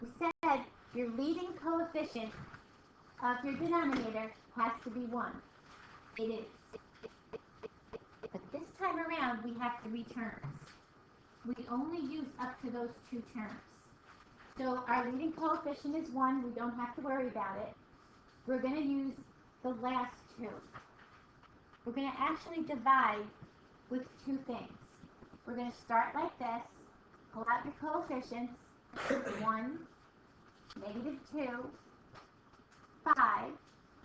We said your leading coefficient of your denominator has to be 1. It is. But this time around, we have 3 terms. We only use up to those 2 terms. So our leading coefficient is 1. We don't have to worry about it. We're going to use the last 2. We're going to actually divide with 2 things. We're going to start like this. Pull out your coefficients. 1, -2, 5,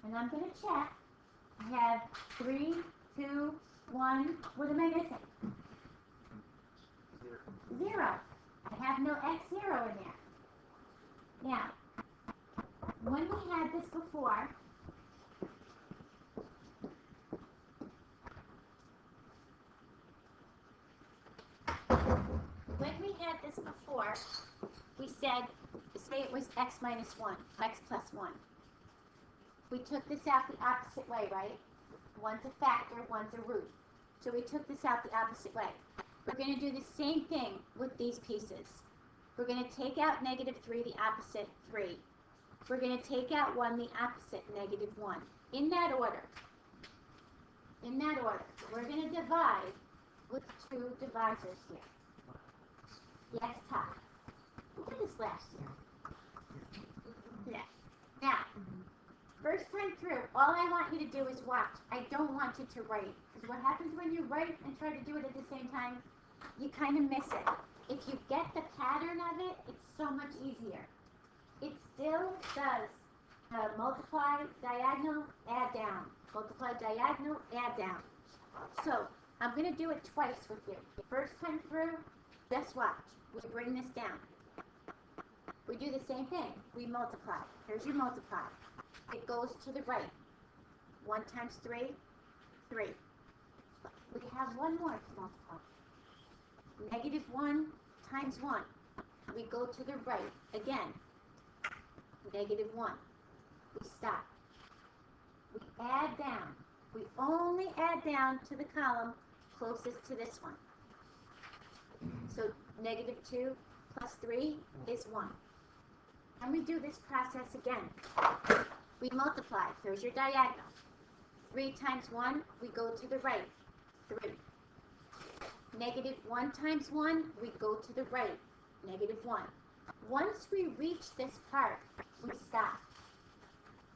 and I'm going to check. I have 3, 2, 1. What am I missing? 0. I have no x0 in there. Now, when we had this before, we said, say it was x minus 1, x plus 1. We took this out the opposite way, right? One's a factor, one's a root. So we took this out the opposite way. We're going to do the same thing with these pieces. We're going to take out -3, the opposite 3. We're going to take out 1, the opposite -1. In that order. In that order. We're going to divide with 2 divisors here. Yes, top. We did this last year. Yeah. Now, first time through, all I want you to do is watch. I don't want you to write. Because what happens when you write and try to do it at the same time, you kind of miss it. If you get the pattern of it, it's so much easier. It still does multiply, diagonal, add down. Multiply, diagonal, add down. So, I'm going to do it twice with you. First time through, just watch. We bring this down. We do the same thing. We multiply. Here's your multiply. It goes to the right. 1 times 3, 3. We have one more to multiply. -1 times 1. We go to the right. Again. -1. We stop. We add down. We only add down to the column closest to this one. So -2 plus 3 is 1. And we do this process again. We multiply. Here's your diagonal. 3 times 1, we go to the right. 3. -1 times 1, we go to the right. -1. Once we reach this part, we stop.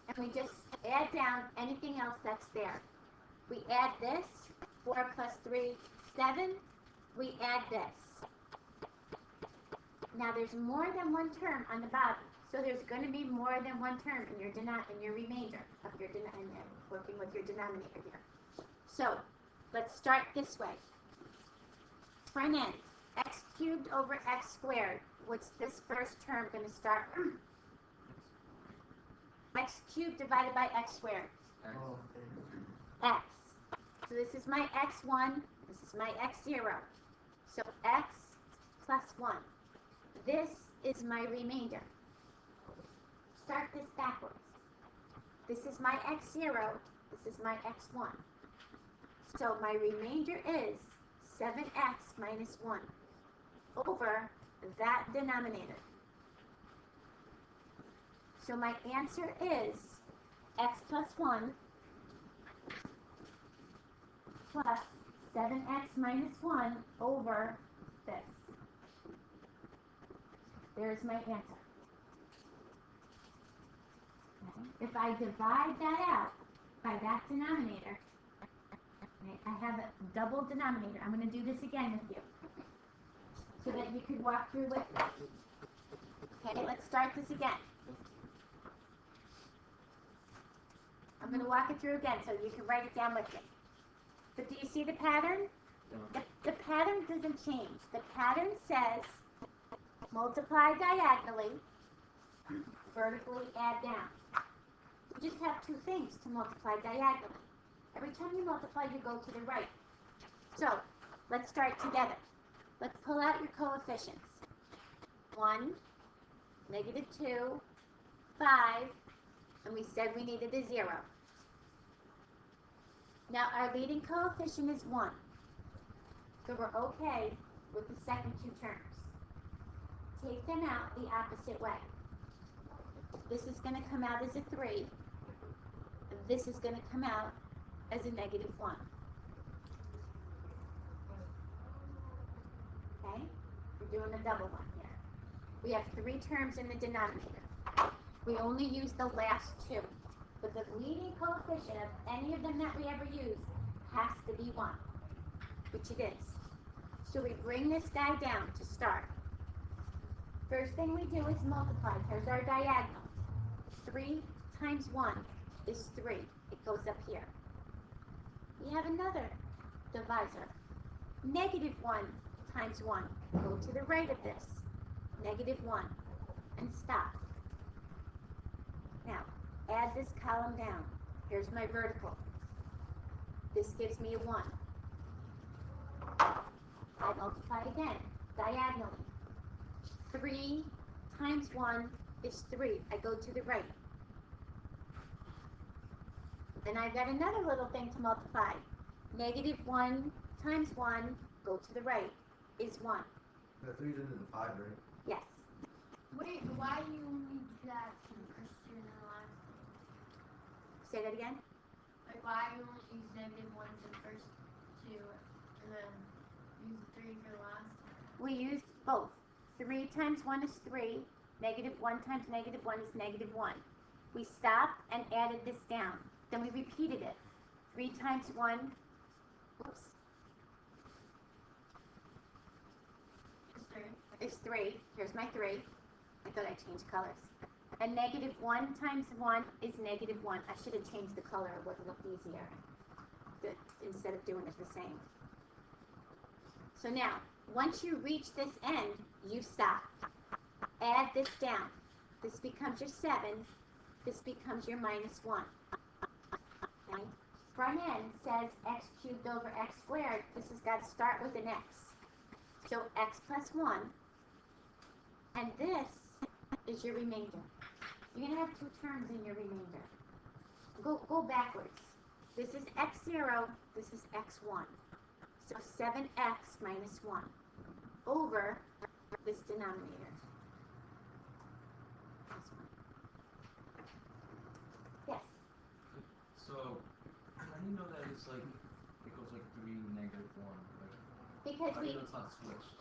And we just add down anything else that's there. We add this. 4 plus 3, 7. We add this. Now there's more than one term on the bottom. So there's going to be more than one term in your remainder of your working with your denominator here. So let's start this way. Front end, x cubed over x squared. What's this first term going to start with? X cubed divided by x squared. X. So this is my x1. This is my x0. So x plus 1. This is my remainder. Start this backwards. This is my x0. This is my x1. So my remainder is 7x minus 1 over that denominator. So my answer is x plus 1 plus 7x minus 1 over this. There's my answer. Okay. If I divide that out by that denominator, okay, I have a double denominator. I'm going to do this again with you so that you could walk through with me. Okay, let's start this again. I'm going to walk it through again so you can write it down with me. But do you see the pattern? The pattern doesn't change. The pattern says multiply diagonally, vertically add down. You just have 2 things to multiply diagonally. Every time you multiply, you go to the right. So, let's start together. Let's pull out your coefficients. 1, -2, 5, and we said we needed a 0. Now, our leading coefficient is 1. So we're okay with the second 2 terms. take them out the opposite way. This is going to come out as a 3. This is going to come out as a -1. Okay? We're doing a double one here. We have 3 terms in the denominator. We only use the last 2. But the leading coefficient of any of them that we ever use has to be 1, which it is. So we bring this guy down to start. First thing we do is multiply. Here's our diagonal. 3 times 1 is 3. It goes up here. We have another divisor. -1 times 1. Go to the right of this. -1. And stop. Now, add this column down. Here's my vertical. This gives me a 1. I multiply again, diagonally. 3 times 1 is 3. I go to the right. Then I've got another little thing to multiply. -1 times 1, go to the right, is 1. The 3's into the 5, right? Yes. Wait, why do you only do that for the first 2 and then the last 2? Say that again? Like, why you only use -1 for the first 2 and then use 3 for the last 2? We use both. 3 times 1 is 3. -1 times -1 is -1. We stopped and added this down. Then we repeated it. 3 times 1, whoops, It's 3. is 3. Here's my 3. I thought I changed colors. And -1 times 1 is -1. I should have changed the color. It would have looked easier instead of doing it the same. So now, once you reach this end, you stop. Add this down. This becomes your 7. This becomes your -1. Okay? Front end says x cubed over x squared. This has got to start with an x. So x plus 1. And this is your remainder. You're going to have 2 terms in your remainder. Go backwards. This is x0. This is x1. So 7x minus 1 over this denominator. This one. Yes? So, how do you know that it's like, it goes like 3, -1? Like, Because how do you know it's not switched?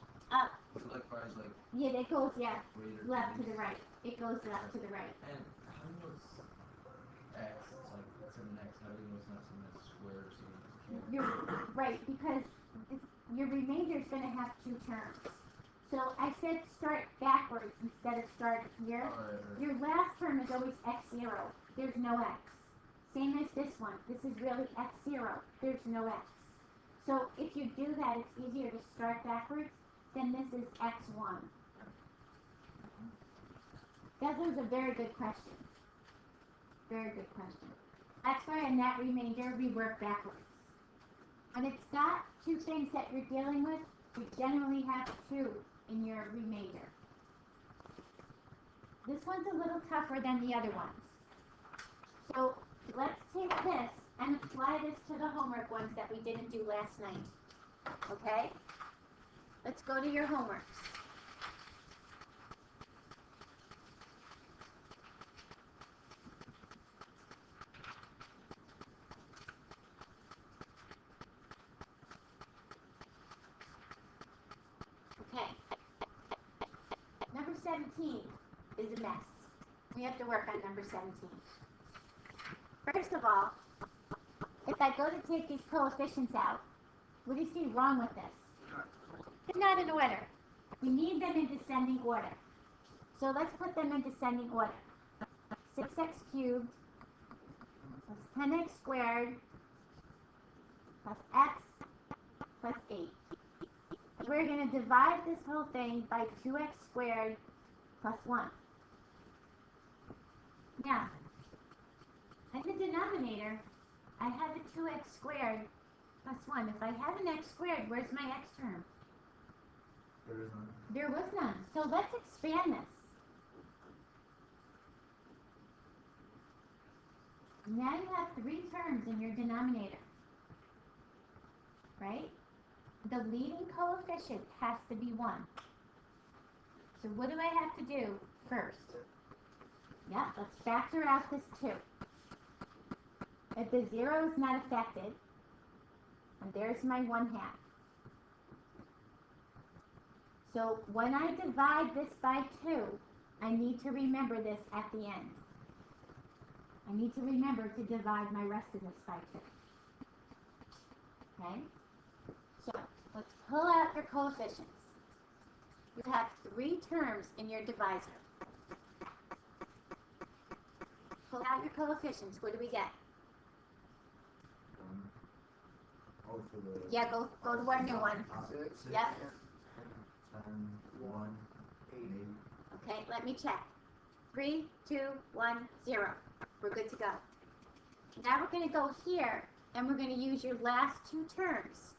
So like far as like, yeah, it goes, greater left to than the right. It goes left to the right. And how do you know it's x? It's like 7x. How do you know it's not 7x squared or 7x cubed? You're right, because your remainder is going to have 2 terms. So I said start backwards instead of start here. Alright. Your last term is always x0. There's no x. Same as this one. This is really x0. There's no x. So if you do that, it's easier to start backwards. Then this is x1. That was a very good question. Very good question. That's why in that remainder, we work backwards. When it's got 2 things that you're dealing with, you generally have 2 in your remainder. This one's a little tougher than the other ones. So let's take this and apply this to the homework ones that we didn't do last night. Okay? Let's go to your homeworks. Okay. Number 17 is a mess. We have to work on number 17. First of all, if I go to take these coefficients out, what do you see wrong with this? It's not in order. We need them in descending order. So let's put them in descending order. 6x cubed plus 10x squared plus x plus 8. We're going to divide this whole thing by 2x squared plus 1. Now, in the denominator, I have a 2x squared plus 1. If I have an x squared, where's my x term? There is none. There was none. So let's expand this. Now you have 3 terms in your denominator. Right? The leading coefficient has to be 1. So what do I have to do first? Yeah, let's factor out this 2. If the 0 is not affected, and there's my 1/2. So when I divide this by 2, I need to remember this at the end. I need to remember to divide my rest of this by 2. Okay? So let's pull out your coefficients. You have 3 terms in your divisor. Pull out your coefficients. What do we get? Oh, for the. Yeah, go to our new one. 6. Yep. 10, 1, 8. Okay, let me check. 3, 2, 1, 0. We're good to go. Now we're going to go here, and we're going to use your last 2 terms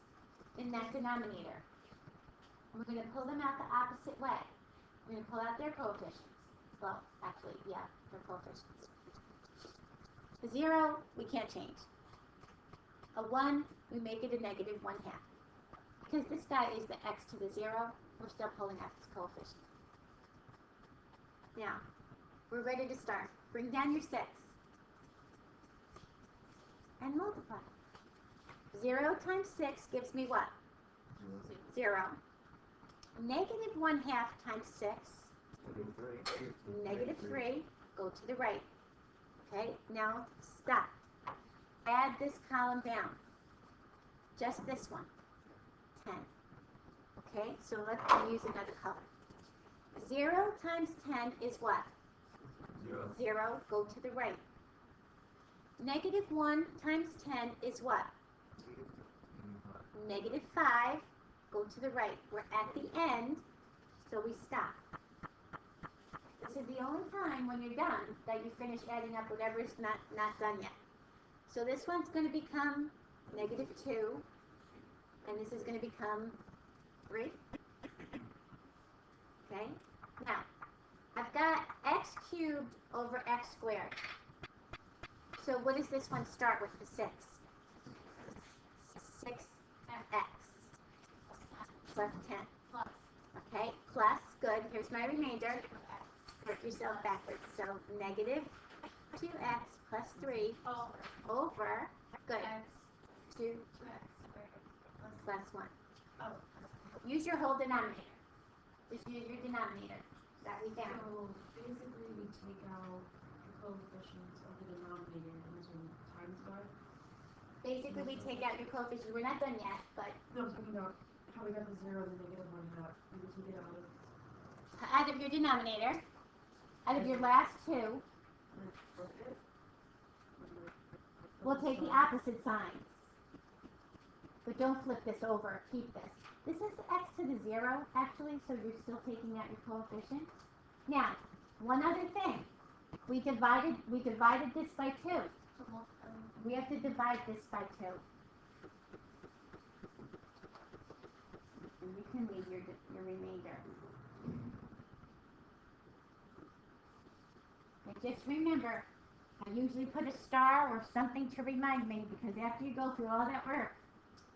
in that denominator. We're going to pull them out the opposite way. We're going to pull out their coefficients. Well, actually, yeah, their coefficients. The 0, we can't change. A 1, we make it a negative 1/2. Because this guy is the x to the 0, we're still pulling out his coefficient. Now, we're ready to start. Bring down your 6. And multiply. 0 times 6 gives me what? 0. Negative 1/2 times 6. Negative 3. Go to the right. Okay, now stop. Add this column down. Just this one. 10. Okay, so let's use another color. 0 times 10 is what? 0. Go to the right. Negative 1 times 10 is what? Negative 5. Go to the right. We're at the end, so we stop. This is the only time when you're done that you finish adding up whatever's not done yet. So this one's going to become negative 2, and this is going to become 3. Okay? Now, I've got x cubed over x squared. So what does this one start with, the 6? 6x plus 10. Okay, plus, good. Here's my remainder. Work yourself backwards. So negative 2x plus 3 over, good, 2 plus 1. Use your whole denominator. Just use your denominator that we found. So basically we take out the coefficients of the denominator and use them times by. Basically, we take out your coefficients. We're not done yet, but No, I'm talking about how we got the 0 and the negative 1/2. We just take it out of out of your denominator, out of your last 2, we'll take the opposite signs. But don't flip this over. Keep this. This is x to the 0, actually, so you're still taking out your coefficient. Now, one other thing. We divided this by 2. We have to divide this by 2. And you can leave your remainder. And just remember, I usually put a star or something to remind me, because after you go through all that work,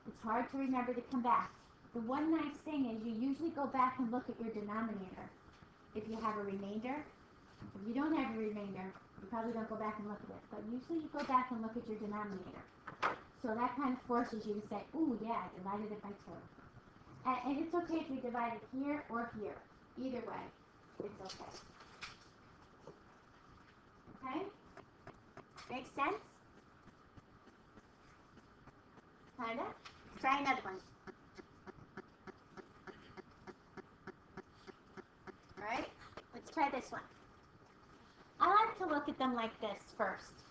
it's hard to remember to come back. The one nice thing is you usually go back and look at your denominator if you have a remainder. If you don't have a remainder, you probably don't go back and look at it. But usually you go back and look at your denominator. So that kind of forces you to say, ooh, yeah, I divided it by 2. And it's okay if you divide it here or here. Either way, it's okay. Okay? Makes sense? Kinda? Try another one. Alright? Let's try this one. I like to look at them like this first.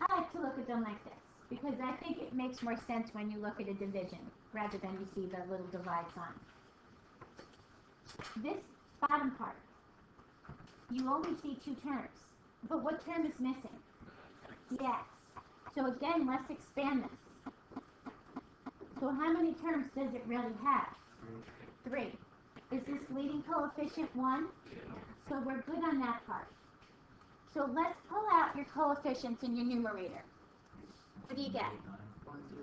I like to look at them like this because I think it makes more sense when you look at a division rather than you see the little divide sign. This bottom part, you only see 2 terms. But what term is missing? The x. So again, let's expand this. So how many terms does it really have? 3. Is this leading coefficient 1? So we're good on that part. So let's pull out your coefficients in your numerator. What do you get?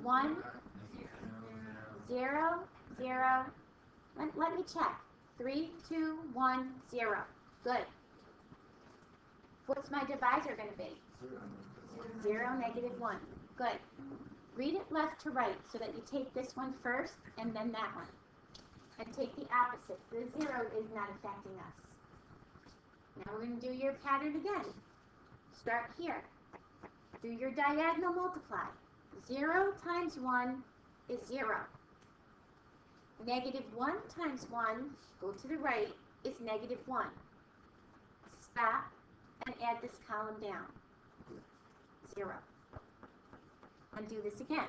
1, 0, 0. Let me check. 3, 2, 1, 0. Good. What's my divisor going to be? 0, -1. Good. Read it left to right so that you take this one first and then that one. And take the opposite. The 0 is not affecting us. Now we're going to do your pattern again. Start here. Do your diagonal multiply. 0 times 1 is 0. -1 times 1, go to the right, is -1. Stop and add this column down. 0. And do this again.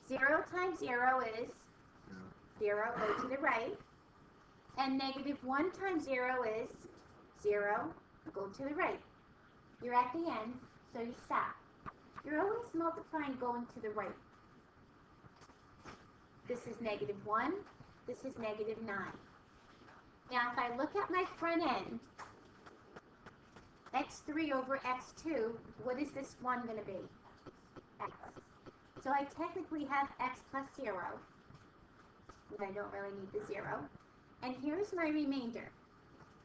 0 times 0 is 0, go to the right. And -1 times 0 is 0, go to the right. You're at the end, so you stop. You're always multiplying going to the right. This is -1, this is -9. Now if I look at my front end, x3 over x2, what is this 1 going to be? X. So I technically have x plus 0, but I don't really need the 0. And here's my remainder.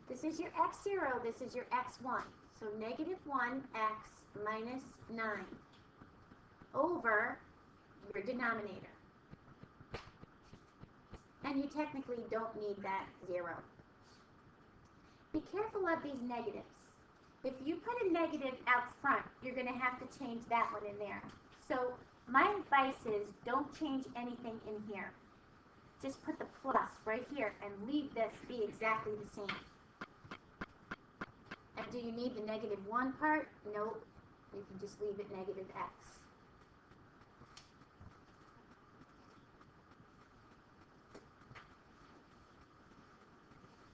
This is your x0, this is your x1. So -1x minus 9 over your denominator. And you technically don't need that 0. Be careful of these negatives. If you put a negative out front, you're going to have to change that one in there. So my advice is don't change anything in here. Just put the plus right here and leave this be exactly the same. And do you need the -1 part? Nope. You can just leave it -x.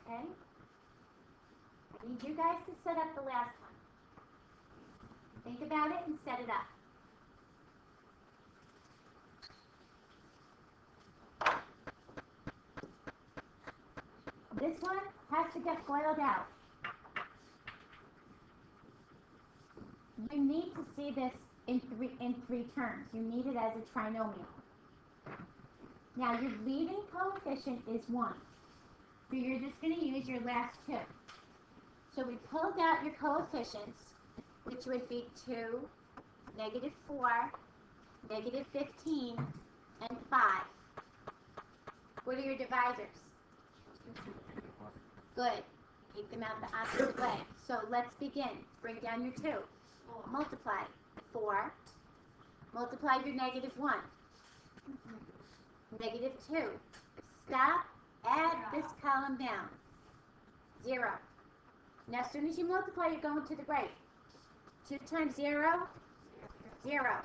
Okay? I need you guys to set up the last one. Think about it and set it up. This one has to get FOILed out. You need to see this in three terms. You need it as a trinomial. Now your leading coefficient is 1. So you're just going to use your last two. So we pulled out your coefficients, which would be 2, -4, -15, and 5. What are your divisors? Good. Take them out the opposite way. So let's begin. Bring down your 2. Multiply. 4. Multiply your -1. -2. Stop. Add this column down. 0. Now as soon as you multiply, you're going to the right. 2 times 0, 0.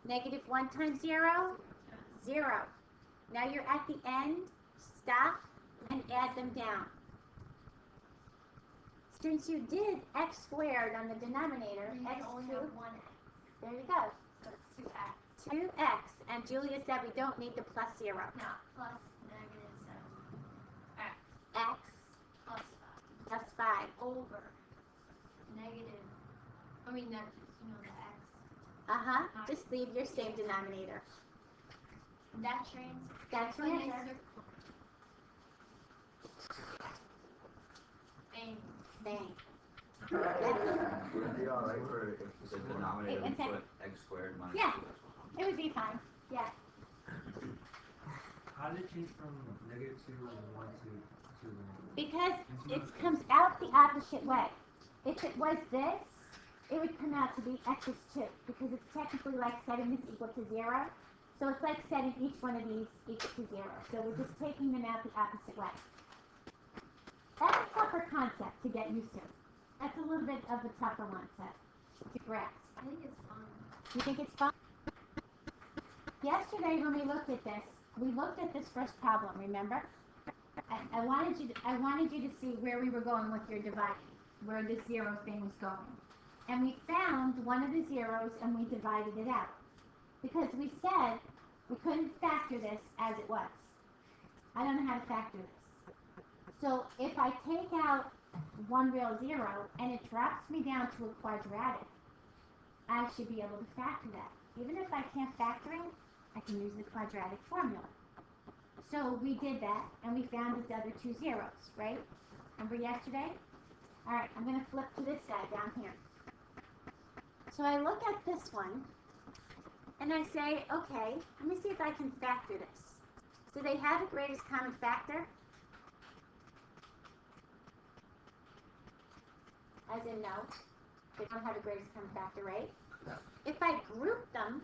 -1 times 0, 0. Now you're at the end. Stop and add them down. Since you did x squared on the denominator, You x only cubed, have 1x, there you go. so it's 2x. 2x. And Julia said we don't need the plus 0. No, plus -7x X plus 5 plus 5. over negative. I mean that's the x. Uh-huh. Just leave your same denominator. That trans. That's your answer. Bang. Bang. Would it be alright for if the denominator Wait, we one put x squared minus Yeah. 2x? It would be fine. Yeah. How did it change from -2 and 1 to Because it comes out the opposite way. If it was this, it would come out to be x is 2, because it's technically like setting this equal to 0. So it's like setting each one of these equal to 0. So we're just taking them out the opposite way. That's a tougher concept to get used to. That's a little bit of a tougher one to grasp. I think it's fun. You think it's fun? Yesterday when we looked at this first problem, remember? I wanted you to see where we were going with your dividing, where the 0 thing was going. And we found one of the zeros and we divided it out. Because we said we couldn't factor this as it was. I don't know how to factor this. So if I take out one real 0 and it drops me down to a quadratic, I should be able to factor that. Even if I can't factor it, I can use the quadratic formula. So we did that, and we found its other two zeros, right? Remember yesterday? All right, I'm going to flip to this side down here. So I look at this one, and I say, okay, let me see if I can factor this. Do they have a greatest common factor? As in no, they don't have a greatest common factor, right? No. If I group them,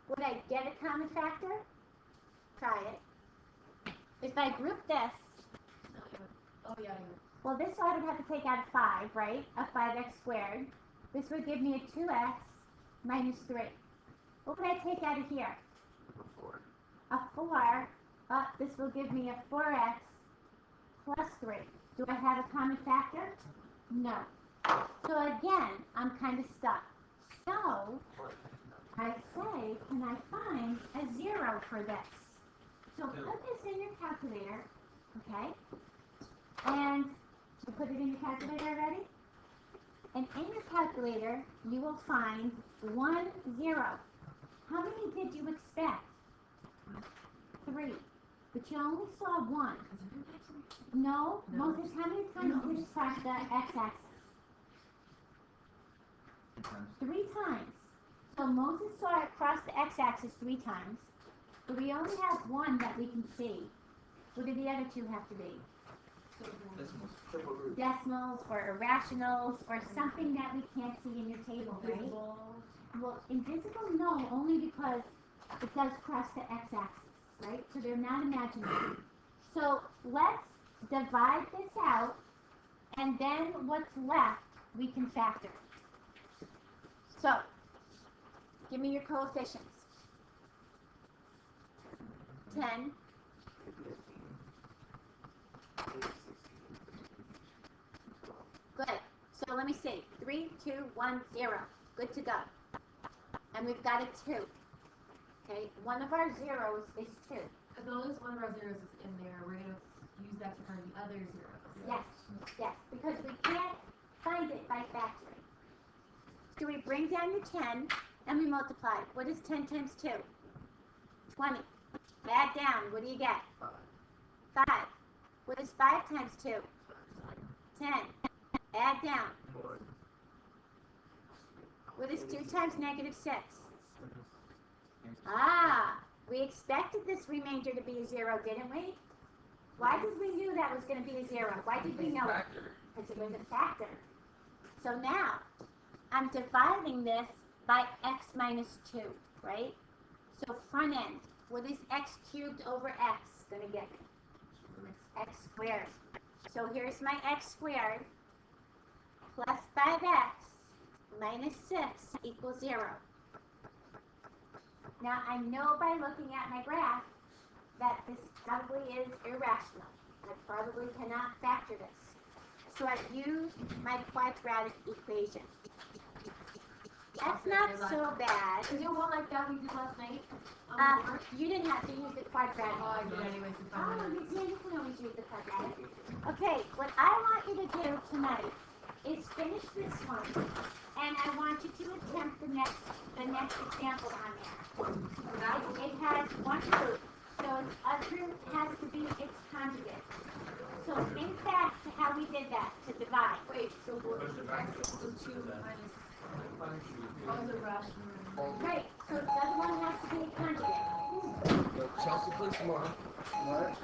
would I get a common factor? Try it. If I group this, Oh, yeah, well, this I would have to take out a 5, right? A 5x squared. This would give me a 2x minus 3. What would I take out of here? 4. A 4. This will give me a 4x plus 3. Do I have a common factor? No. So again, I'm kind of stuck. So I say, can I find a 0 for this? So put this in your calculator, okay? And you put it in your calculator already? And in your calculator, you will find 1 0. How many did you expect? 3. But you only saw 1. No, Moses, how many times did you cross the x-axis? 3 times. So Moses saw it cross the x-axis 3 times, but we only have 1 that we can see. What do the other 2 have to be? Decimals. Triple root. Decimals or irrationals or something that we can't see in your table, right? Well, invisible, no, only because it does cross the x-axis, right? So they're not imaginary. So let's divide this out, and then what's left we can factor. So, give me your coefficients. 10. Good. So let me see. 3, 2, 1, 0. Good to go. And we've got a 2. Okay, one of our zeros is 2. As long as one of our zeros is in there, we're going to use that to find the other zeros. Yes, yes, because we can't find it by factoring. So we bring down your 10 and we multiply. What is 10 times 2? 20. Add down. What do you get? 5. What is 5 times 2? 10. Add down. 4. What is 2 times negative 6? Ah, we expected this remainder to be a 0, didn't we? Why did we knew that was going to be a 0? Why did we know it? Because it was a factor. So now, I'm dividing this by x minus 2, right? So front end, what is x cubed over x going to get me? X squared. So here's my x squared plus 5x minus 6 equals 0. Now I know by looking at my graph that this probably is irrational. I probably cannot factor this. So I use my quadratic equation. That's not so bad. Is it one like that we did last night? You didn't have to use the quadratic. Oh, I did anyways. Oh, you can always use the quadratic. Okay, what I want you to do tonight is finish this one, and I want you to attempt the next example on there. It has one root, so its other root has to be its conjugate. So in fact, how we did that to divide. Wait, so what is x equals 2 minus... Oh, the rational. Right, so the other one has to be a conjugate. Chelsea, please tomorrow. What?